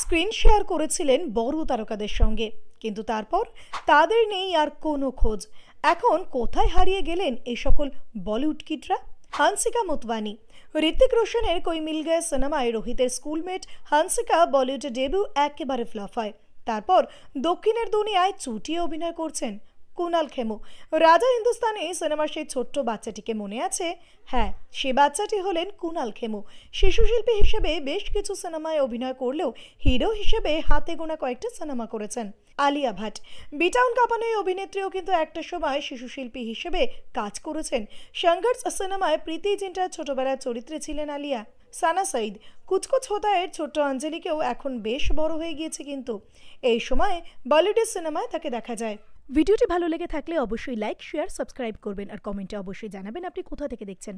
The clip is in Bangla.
স্ক্রিন শেয়ার করেছিলেন বড় তারকাদের সঙ্গে, কিন্তু তারপর তাদের নেই আর কোনো খোঁজ। এখন কোথায় হারিয়ে গেলেন এই সকল বলিউড কিডরা? হান্সিকা মোতওয়ানি। ঋত্বিক রোশনের কোই মিল গায়ে সিনেমায় রোহিতের স্কুলমেট হান্সিকা বলিউডে ডেবিউ একেবারে ফ্লপ হয়। তারপর দক্ষিণের দুনিয়ায় চুটিয়ে অভিনয় করছেন কুনাল খেমু। রাজা হিন্দুস্তানি সিনেমার সেই ছোট্ট বাচ্চাটিকে মনে আছে? হ্যাঁ, সে বাচ্চাটি হলেন কুনাল খেমু। শিশুশিল্পী হিসেবে বেশ কিছু সিনেমায় অভিনয় করলেও হিরো হিসেবে হাতে গোনা কয়েকটা সিনেমা করেছেন। আলিয়া ভাট, বিটাউন কাঁপানো এই অভিনেত্রীও কিন্তু একটা সময় শিশুশিল্পী হিসেবে কাজ করেছেন। সংঘর্ষ সিনেমায় প্রীতি জিন্টার ছোটবেলার চরিত্রে ছিলেন আলিয়া। সানা সঈদ, কুচকুচ হোতায়ের ছোট্ট অঞ্জলিকেও এখন বেশ বড় হয়ে গিয়েছে, কিন্তু এই সময় বলিউডের সিনেমায় তাকে দেখা যায়। ভিডিওটি ভালো লেগে থাকলে অবশ্যই লাইক, শেয়ার, সাবস্ক্রাইব করবেন আর কমেন্টে অবশ্যই জানাবেন আপনি কোথা থেকে দেখছেন।